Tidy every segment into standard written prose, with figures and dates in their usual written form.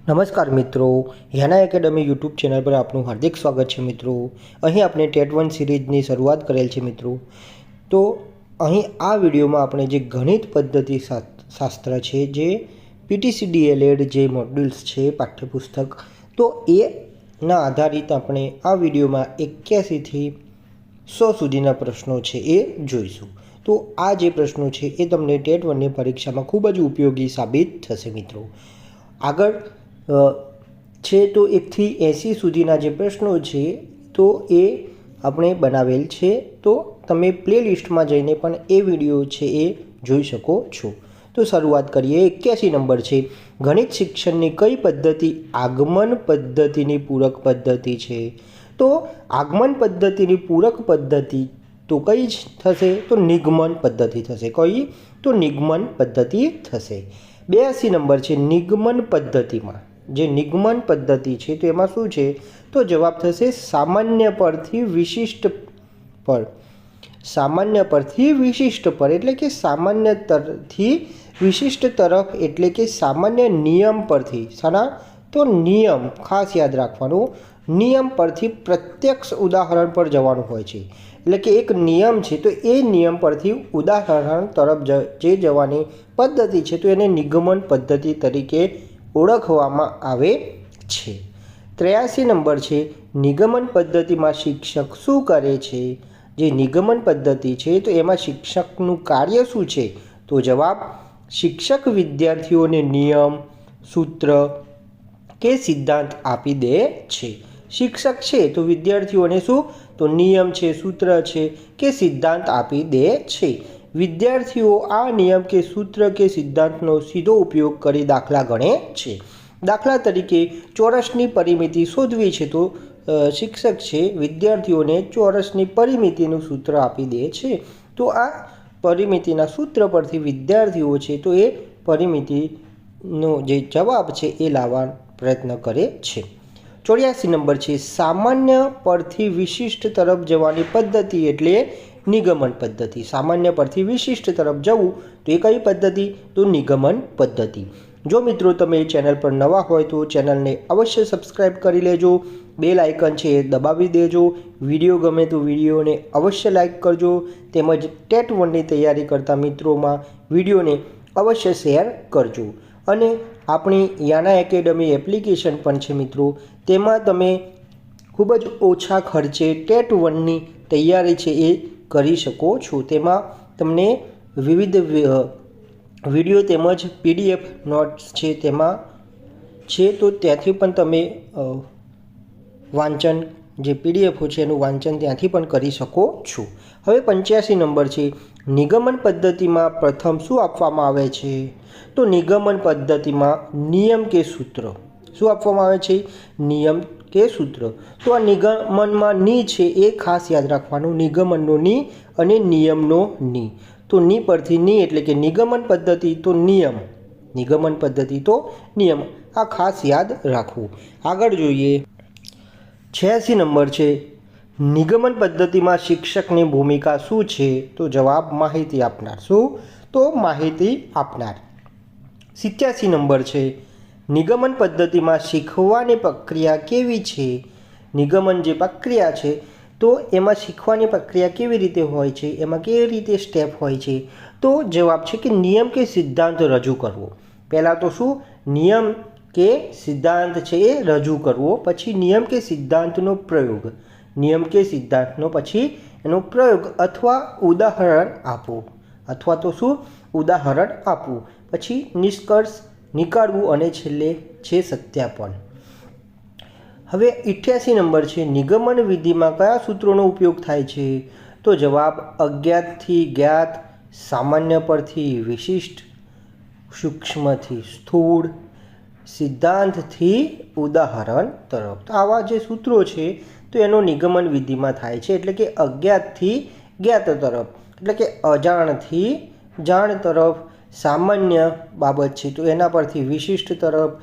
નમસ્કાર મિત્રો, યાના academy YouTube channel પર આપનું હાર્દિક સ્વાગત છે મિત્રો। અહીં આપણે ટેટ 1 સિરીઝની શરૂઆત કરેલ છે મિત્રો। તો અહીં આ વિડીયોમાં આપણે જે ગણિત પદ્ધતિ શાસ્ત્ર છે, જે PTCDLED જે મોડ્યુલ્સ છે પાઠ્યપુસ્તક, તો એના આધારિત આપણે આ વિડીયોમાં 81 થી 100 સુધીના પ્રશ્નો છે એ જોઈશું। તો આ જે પ્રશ્નો છે એ તમને ટેટ 1ની પરીક્ષામાં ખૂબ જ ઉપયોગી સાબિત થશે મિત્રો। આગળ છે તો 1 થી 80 સુધીના જે પ્રશ્નો છે તો એ આપણે બનાવેલ છે, તો તમે પ્લેલિસ્ટમાં જઈને પણ એ વિડીયો છે એ જોઈ શકો છો। તો શરૂઆત કરીએ। 81 નંબર છે, ગણિત શિક્ષણની કઈ પદ્ધતિ આગમન પદ્ધતિની પૂરક પદ્ધતિ છે? તો આગમન પદ્ધતિની પૂરક પદ્ધતિ તો કઈ થશે? તો નિગમન પદ્ધતિ થશે। કઈ? તો નિગમન પદ્ધતિ થશે। 82 નંબર છે, નિગમન પદ્ધતિમાં જે નિગમન પદ્ધતિ છે તો એમાં શું છે? તો જવાબ થશે સામાન્ય પરથી વિશિષ્ટ પર। સામાન્ય પરથી વિશિષ્ટ પર એટલે કે સામાન્યથી વિશિષ્ટ તરફ, એટલે કે સામાન્ય નિયમ પરથી। સાના? તો નિયમ, ખાસ યાદ રાખવાનું, નિયમ પરથી પ્રત્યક્ષ ઉદાહરણ પર જવાનું હોય છે। એટલે કે એક નિયમ છે તો એ નિયમ પરથી ઉદાહરણ તરફ જે જવાની પદ્ધતિ છે તો એને નિગમન પદ્ધતિ તરીકે ઓળખવામાં આવે છે। 83 નંબર છે, નિગમન પદ્ધતિમાં શિક્ષક શું કરે છે? જે નિગમન પદ્ધતિ છે તો એમાં શિક્ષકનું કાર્ય શું છે? તો જવાબ શિક્ષક વિદ્યાર્થીઓને નિયમ, સૂત્ર કે સિદ્ધાંત આપી દે છે। શિક્ષક છે તો વિદ્યાર્થીઓને શું? તો નિયમ છે, સૂત્ર છે કે સિદ્ધાંત આપી દે છે। વિદ્યાર્થીઓ આ નિયમ કે સૂત્ર કે સિદ્ધાંતનો સીધો ઉપયોગ કરી દાખલા ગણે છે। દાખલા તરીકે ચોરસની પરિમિતિ શોધવી છે તો શિક્ષક છે વિદ્યાર્થીઓને ચોરસની પરિમિતિનું સૂત્ર આપી દે છે। તો આ પરિમિતિના સૂત્ર પરથી વિદ્યાર્થીઓ છે તો એ પરિમિતિનો જે જવાબ છે એ લાવવાનો પ્રયત્ન કરે છે। 84 નંબર છે, સામાન્ય પરથી વિશિષ્ટ તરફ જવાની પદ્ધતિ એટલે નિગમન પદ્ધતિ। સામાન્ય પરથી વિશિષ્ટ તરફ જવું તો એ કઈ પદ્ધતિ? તો નિગમન પદ્ધતિ। જો મિત્રો તમે ચેનલ પર નવા હોય તો ચેનલને અવશ્ય સબસ્ક્રાઈબ કરી લેજો, બેલ આઇકન છે એ દબાવી દેજો, વિડીયો ગમે તો વિડીયોને અવશ્ય લાઈક કરજો, તેમજ ટેટ 1ની તૈયારી કરતા મિત્રોમાં વિડીયોને અવશ્ય શેર કરજો। અને આપણી યાના એકેડમી એપ્લિકેશન પણ છે મિત્રો, તેમાં તમે ખૂબ જ ઓછા ખર્ચે ટેટ 1ની તૈયારી છે એ કરી શકો છો। તેમાં તમને વિવિધ વિડીયો તેમજ PDF નોટ્સ છે તેમાં છે, તો ત્યાંથી પણ તમે વાંચન, જે PDF છે એનું વાંચન ત્યાંથી પણ કરી શકો છો। હવે 85 નંબર છે, નિગમન પદ્ધતિમાં પ્રથમ શું આપવામાં આવે છે? તો નિગમન પદ્ધતિમાં નિયમ કે સૂત્ર। શું આપવામાં આવે છે? નિયમ કે સૂત્ર। તો આ નિગમનમાં ની છે એ ખાસ યાદ રાખવાનું, નિગમનનો ની અને નિયમનો ની। તો ની પરથી ની એટલે કે નિગમન પદ્ધતિ તો નિયમ, નિગમન પદ્ધતિ તો નિયમ, આ ખાસ યાદ રાખવું। આગળ જોઈએ। 86 નંબર છે, નિગમન પદ્ધતિમાં શિક્ષકની ભૂમિકા શું છે? તો જવાબ માહિતી આપનાર। શું? તો માહિતી આપનાર। 87 નંબર છે, નિગમન પદ્ધતિમાં શીખવાની પ્રક્રિયા કેવી છે? નિગમન જે પ્રક્રિયા છે તો એમાં શીખવાની પ્રક્રિયા કેવી રીતે હોય છે? એમાં કેવી રીતે સ્ટેપ હોય છે? તો જવાબ છે કે નિયમ કે સિદ્ધાંત રજૂ કરવો। પહેલાં તો શું? નિયમ કે સિદ્ધાંત છે એ રજૂ કરવો, પછી નિયમ કે સિદ્ધાંતનો પ્રયોગ, નિયમ કે સિદ્ધાંતનો પછી એનો પ્રયોગ અથવા ઉદાહરણ આપવું, અથવા તો શું? ઉદાહરણ આપવું, પછી નિષ્કર્ષ નીકાળવું અને છેલ્લે છે સત્યાપન। હવે 88 નંબર છે, નિગમન વિધિમાં કયા સૂત્રોનો ઉપયોગ થાય છે? તો જવાબ અજ્ઞાતથી જ્ઞાત, સામાન્ય પરથી વિશિષ્ટ, સૂક્ષ્મથી સ્થૂળ, સિદ્ધાંતથી ઉદાહરણ તરફ। તો આવા જે સૂત્રો છે તો એનો નિગમન વિધિમાં થાય છે, એટલે કે અજ્ઞાતથી જ્ઞાત તરફ, એટલે કે અજાણથી જાણ તરફ, સામાન્ય બાબત છે તો એના પરથી વિશિષ્ટ તરફ,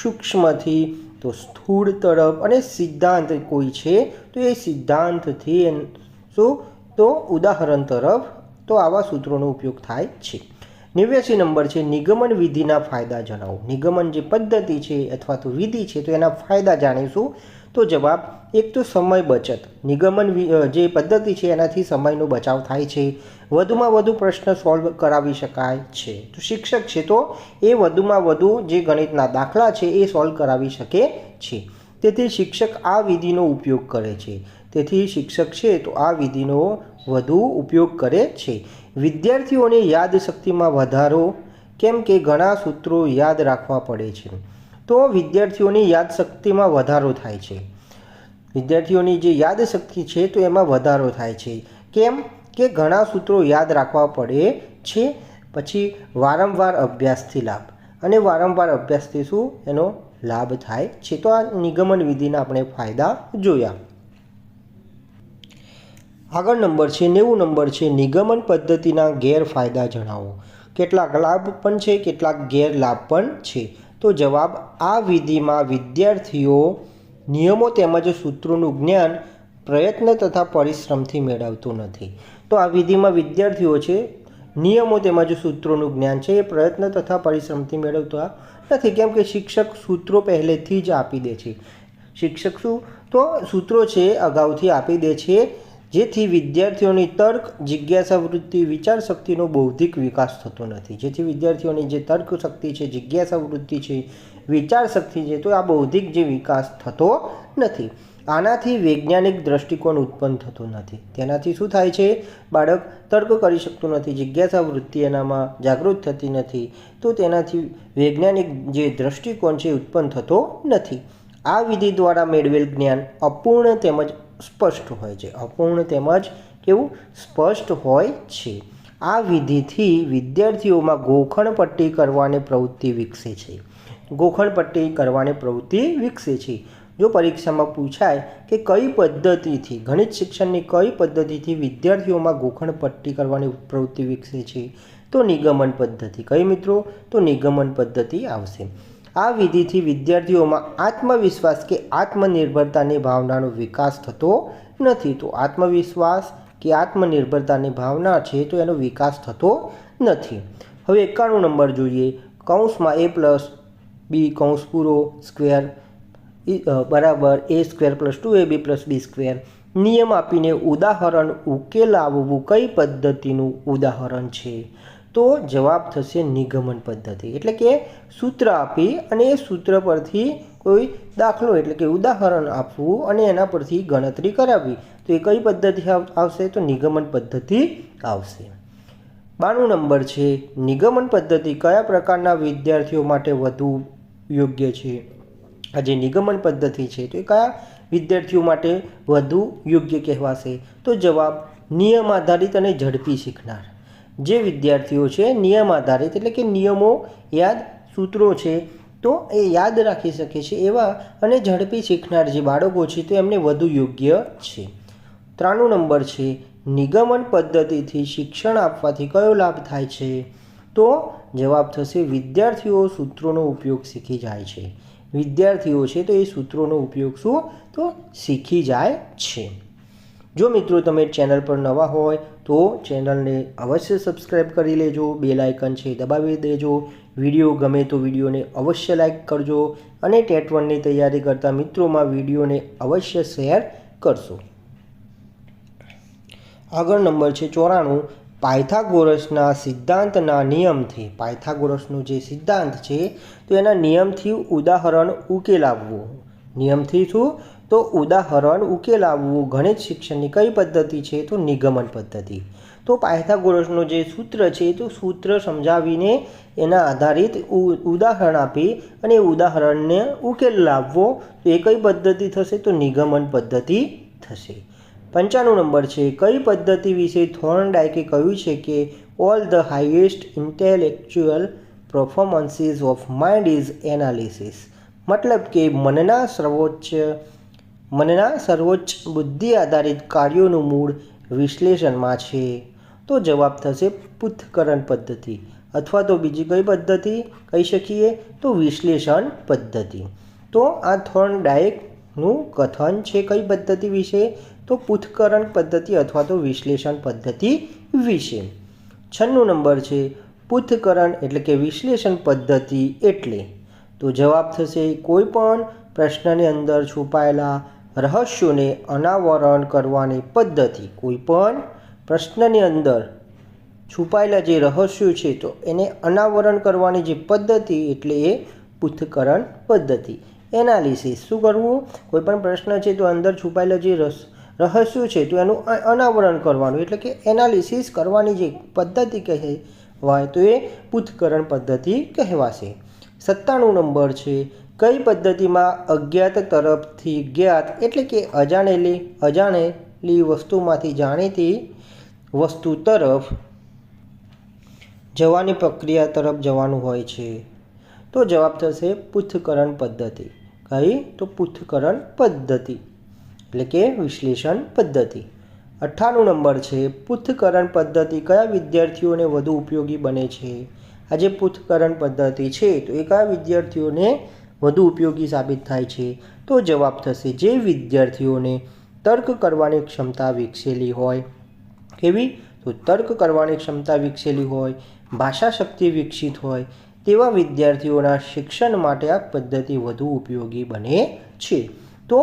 સૂક્ષ્મથી તો સ્થૂળ તરફ, અને સિદ્ધાંત કોઈ છે તો એ સિદ્ધાંતથી શું? તો ઉદાહરણ તરફ। તો આવા સૂત્રોનો ઉપયોગ થાય છે। 89 નંબર છે નિગમન વિધિના ફાયદા જણાવો। નિગમન જે પદ્ધતિ છે અથવા તો વિધિ છે તો એના ફાયદા જાણીશું। તો જવાબ એક તો સમય બચત। નિગમન જે પદ્ધતિ છે એનાથી સમયનો બચાવ થાય છે, વધુમાં વધુ પ્રશ્ન સોલ્વ કરાવી શકાય છે। તો શિક્ષક છે તો એ વધુમાં વધુ જે ગણિતના દાખલા છે એ સોલ્વ કરાવી શકે છે, તેથી શિક્ષક આ વિધિનો ઉપયોગ કરે છે। તેથી શિક્ષક છે તો આ વિધિનો વધુ ઉપયોગ કરે છે। વિદ્યાર્થીઓની યાદશક્તિમાં વધારો, કેમ કે ઘણા સૂત્રો યાદ રાખવા પડે છે। તો વિદ્યાર્થીઓની યાદશક્તિમાં વધારો થાય છે। વિદ્યાર્થીઓની જે યાદશક્તિ છે તો એમાં વધારો થાય છે, કેમ કે ઘણા સૂત્રો યાદ રાખવા પડે છે। પછી વારંવાર અભ્યાસથી લાભ, અને વારંવાર અભ્યાસથી શું એનો લાભ થાય છે। તો આ નિગમન વિધિના આપણે ફાયદા જોયા। આગળ નંબર છે 90 નંબર છે નિગમન પદ્ધતિના ગેરફાયદા જણાવો। કેટલાક લાભ પણ છે, કેટલાક ગેરલાભ પણ છે। તો જવાબ આ વિધિમાં વિદ્યાર્થીઓ નિયમો તેમજ સૂત્રોનું જ્ઞાન પ્રયત્ન તથા પરિશ્રમથી મેળવતું નથી। તો આ વિધિમાં વિદ્યાર્થીઓ છે નિયમો તેમજ સૂત્રોનું જ્ઞાન છે એ પ્રયત્ન તથા પરિશ્રમથી મેળવતા નથી, કેમ કે શિક્ષક સૂત્રો પહેલેથી જ આપી દે છે। શિક્ષક શું તો સૂત્રો છે અગાઉથી આપી દે છે, જેથી વિદ્યાર્થીઓની તર્ક, જિજ્ઞાસા વૃત્તિ, વિચાર શક્તિનો બૌદ્ધિક વિકાસ થતો નથી। જેથી વિદ્યાર્થીઓની જે તર્ક શક્તિ છે, જિજ્ઞાસા વૃત્તિ છે, વિચાર શક્તિ છે તો આ બૌદ્ધિક જે વિકાસ થતો નથી। આનાથી વૈજ્ઞાનિક દ્રષ્ટિકોણ ઉત્પન્ન થતો નથી। તેનાથી શું થાય છે, બાળક તર્ક કરી શકતું નથી, જિજ્ઞાસા વૃત્તિ એનામાં જાગૃત થતી નથી, તો તેનાથી વૈજ્ઞાનિક જે દ્રષ્ટિકોણ છે ઉત્પન્ન થતો નથી। આ વિધિ દ્વારા મેળવેલ જ્ઞાન અપૂર્ણ તેમજ સ્પષ્ટ હોય છે। અપૂર્ણ તેમજ કેવું સ્પષ્ટ હોય છે। આ વિધિથી વિદ્યાર્થીઓમાં ગોખણ પટ્ટી કરવાની પ્રવૃત્તિ વિકસે છે। ગોખણ પટ્ટી કરવાની પ્રવૃત્તિ વિકસે છે। જો પરીક્ષામાં પૂછાય કે કઈ પદ્ધતિથી, ગણિત શિક્ષણની કઈ પદ્ધતિથી વિદ્યાર્થીઓમાં ગોખણ પટ્ટી કરવાની પ્રવૃત્તિ વિકસે છે, તો નિગમન પદ્ધતિ। કઈ મિત્રો? તો નિગમન પદ્ધતિ આવશે। આ વિધિથી વિદ્યાર્થીઓમાં આત્મવિશ્વાસ કે આત્મનિર્ભરતાની ભાવનાનો વિકાસ થતો નથી। તો આત્મવિશ્વાસ કે આત્મનિર્ભરતાની ભાવના છે તો એનો વિકાસ થતો નથી। હવે 91 નંબર જોઈએ। કૌંસમાં a પ્લસ બી કૌંસ પૂરો સ્ક્વેર બરાબર a square plus 2ab plus b square નિયમ આપીને ઉદાહરણ ઉકેલાવવું કઈ પદ્ધતિનું ઉદાહરણ છે? તો જવાબ થશે નિગમન પદ્ધતિ। એટલે કે સૂત્ર આપી અને એ સૂત્ર પરથી કોઈ દાખલો એટલે કે ઉદાહરણ આપવું અને એના પરથી ગણતરી કરાવવી, તો એ કઈ પદ્ધતિ આવશે? તો નિગમન પદ્ધતિ આવશે। 92 નંબર છે નિગમન પદ્ધતિ કયા પ્રકારના વિદ્યાર્થીઓ માટે વધુ યોગ્ય છે? આ જે નિગમન પદ્ધતિ છે તો એ કયા વિદ્યાર્થીઓ માટે વધુ યોગ્ય કહેવાશે? તો જવાબ નિયમ આધારિત અને ઝડપી શીખનાર। જે વિદ્યાર્થીઓ છે નિયમ આધારિત એટલે કે નિયમો યાદ, સૂત્રો છે તો એ યાદ રાખી શકે છે એવા અને ઝડપી શીખનાર જે બાળકો છે તો એમને વધુ યોગ્ય છે। 93 નંબર છે નિગમન પદ્ધતિથી શિક્ષણ આપવાથી કયો લાભ થાય છે? તો જવાબ થશે વિદ્યાર્થીઓ સૂત્રોનો ઉપયોગ શીખી જાય છે। વિદ્યાર્થીઓ છે તો એ સૂત્રોનો ઉપયોગ શું તો શીખી જાય છે। જો મિત્રો તમે ચેનલ પર નવા હોય તો ચેનલને અવશ્ય સબસ્ક્રાઈબ કરી લેજો, બેલ આઇકન છે દબાવી દેજો, વિડીયો ગમે તો વિડીયોને અવશ્ય લાઈક કરજો અને ટેટ 1ની તૈયારી કરતા મિત્રોમાં વિડીયોને અવશ્ય શેર કરશો। આગળ નંબર છે 94 પાયથાગોરસના સિદ્ધાંતના નિયમથી, પાયથાગોરસનો જે સિદ્ધાંત છે તો એના નિયમથી ઉદાહરણ ઉકેલાવવું। નિયમથી શું તો ઉદાહરણ ઉકેલાવવું ગણિત શિક્ષણની કઈ પદ્ધતિ છે? તો નિગમન પદ્ધતિ। તો પાયથાગોરસનો જે સૂત્ર છે તો સૂત્ર સમજાવીને એના આધારિત ઉદાહરણ આપી અને ઉદાહરણને ઉકેલ લાવવો, તો એ કઈ પદ્ધતિ થશે? તો નિગમન પદ્ધતિ થશે। 95 નંબર છે કઈ પદ્ધતિ વિશે થોર્નડાઈકે કહ્યું છે કે all the highest intellectual performances of mind is analysis? મતલબ કે મનના સર્વોચ્ચ બુદ્ધિ આધારિત કાર્યોનું મૂળ વિશ્લેષણમાં છે। તો જવાબ થશે પૃથ્થકરણ પદ્ધતિ, અથવા તો બીજી કઈ પદ્ધતિ કહી શકીએ? તો વિશ્લેષણ પદ્ધતિ। તો આ થોર્નડાઈકનું કથન છે કઈ પદ્ધતિ વિશે? તો પૃથ્થકરણ પદ્ધતિ અથવા તો વિશ્લેષણ પદ્ધતિ વિશે। 96 નંબર છે પૃથ્થકરણ એટલે કે વિશ્લેષણ પદ્ધતિ એટલે? તો જવાબ થશે કોઈ પણ પ્રશ્નની અંદર છુપાયેલા રહસ્યોને અનાવરણ કરવાની પદ્ધતિ. કોઈ પણ પ્રશ્નની અંદર છુપાયેલા જે રહસ્યો છે તો એને અનાવરણ કરવાની જે પદ્ધતિ એટલે એ પૃથ્થકરણ પદ્ધતિ. એનાલિસિસ શું કરવું? કોઈ પણ પ્રશ્ન છે તો અંદર છુપાયેલા જે રહસ્યો છે તો એનું અનાવરણ કરવાનું એટલે કે એનાલિસિસ કરવાની જે પદ્ધતિ કહેવાય તો એ પૃથ્થકરણ પદ્ધતિ કહેવાશે. 97 નંબર છે, કઈ પદ્ધતિમાં અજ્ઞાત તરફથી જ્ઞાત એટલે કે અજાણેલી વસ્તુમાંથી જાણીતી વસ્તુ તરફ જવાની પ્રક્રિયા તરફ જવાનું હોય છે? તો જવાબ થશે પૃથ્થકરણ પદ્ધતિ. કઈ? તો પૃથ્થકરણ પદ્ધતિ એટલે કે વિશ્લેષણ પદ્ધતિ. 98 નંબર છે, પૃથ્થકરણ પદ્ધતિ કયા વિદ્યાર્થીઓને વધુ ઉપયોગી બને છે? આ જે પૃથ્થકરણ પદ્ધતિ છે તો એ કયા વિદ્યાર્થીઓને વધુ ઉપયોગી સાબિત થાય છે? તો જવાબ થશે જે વિદ્યાર્થીઓને તર્ક કરવાની ક્ષમતા વિકસેલી હોય. કેવી? તો તર્ક કરવાની ક્ષમતા વિકસેલી હોય, ભાષા શક્તિ વિકસિત હોય તેવા વિદ્યાર્થીઓના શિક્ષણ માટે આ પદ્ધતિ વધુ ઉપયોગી બને છે. તો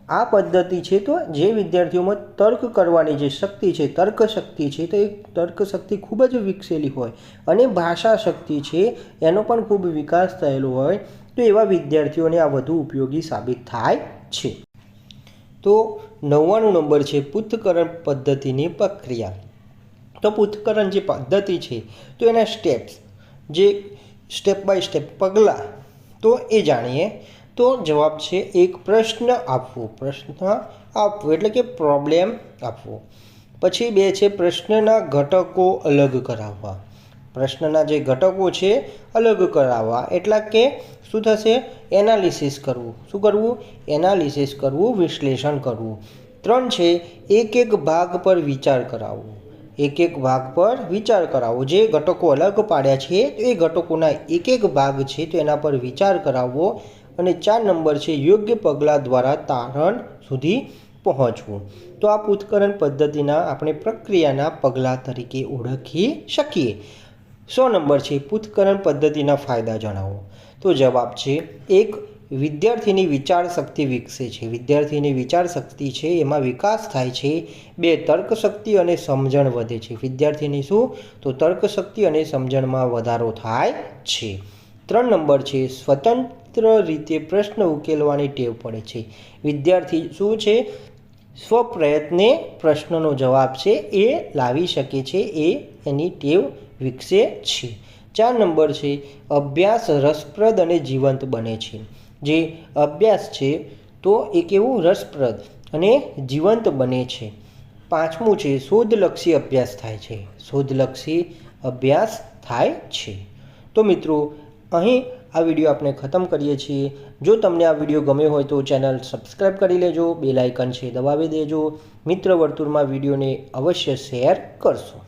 આ પદ્ધતિ છે તો જે વિદ્યાર્થીઓમાં તર્ક કરવાની જે શક્તિ છે, તર્ક શક્તિ છે તો એ તર્ક શક્તિ ખૂબ જ વિકસેલી હોય અને ભાષા શક્તિ છે એનો પણ ખૂબ વિકાસ થયેલો હોય તો એવા વિદ્યાર્થીઓને આ વધુ ઉપયોગી સાબિત થાય છે. તો 99 નંબર છે, પૃથ્થકરણ પદ્ધતિની પ્રક્રિયા. તો પૃથ્થકરણ જે પદ્ધતિ છે તો એના સ્ટેપ્સ, જે સ્ટેપ બાય સ્ટેપ પગલાં તો એ જાણીએ. તો જવાબ છે એક પ્રશ્ન આપવો એટલે કે પ્રોબ્લેમ આપવો. પછી 2 છે પ્રશ્નના ઘટકો અલગ કરાવવા. પ્રશ્નના જે ઘટકો છે અલગ કરાવવા એટલે કે શું થશે? એનાલિસિસ કરવું. શું કરવું? એનાલિસિસ કરવું, વિશ્લેષણ કરવું. 3 છે એક ભાગ પર વિચાર કરાવવો. એક ભાગ પર વિચાર કરાવવો. જે ઘટકો અલગ પાડ્યા છે તો એ ઘટકોના એક ભાગ છે તો એના પર વિચાર કરાવવો. અને 4 નંબર છે યોગ્ય પગલાં દ્વારા તારણ સુધી પહોંચવું. તો આ પૃથ્થકરણ પદ્ધતિના આપણે પ્રક્રિયાના પગલાં તરીકે ઓળખી શકીએ. 100 નંબર છે પૃથ્થકરણ પદ્ધતિના ફાયદા જણાવો. તો જવાબ છે 1 વિદ્યાર્થીની વિચાર શક્તિ વિકસે છે. વિદ્યાર્થીની વિચાર શક્તિ છે એમાં વિકાસ થાય છે. 2 તર્ક શક્તિ અને સમજણ વધે છે. વિદ્યાર્થીની શું? તો તર્ક શક્તિ અને સમજણમાં વધારો થાય છે. 3 નંબર છે સ્વતંત્ર રીતે પ્રશ્ન ઉકેલવાની ટેવ પડે છે. વિદ્યાર્થી શું છે? સ્વપ્રયત્ને પ્રશ્નનો જવાબ છે એ લાવી શકે છે, એની ટેવ વિકસે છે. 4 નંબર છે અભ્યાસ રસપ્રદ અને જીવંત બને છે. જે અભ્યાસ છે તો એ કેવું? રસપ્રદ અને જીવંત બને છે. 5મું છે શોધલક્ષી અભ્યાસ થાય છે. શોધલક્ષી અભ્યાસ થાય છે. તો મિત્રો અહીં આ વિડીયો આપણે ખતમ કરીએ છીએ. જો તમને આ વિડીયો ગમ્યો હોય તો ચેનલ સબસ્ક્રાઈબ કરી લેજો, બેલ આઇકન છે દબાવી દેજો, મિત્ર વર્તુળમાં વિડીયોને અવશ્ય શેર કરશો.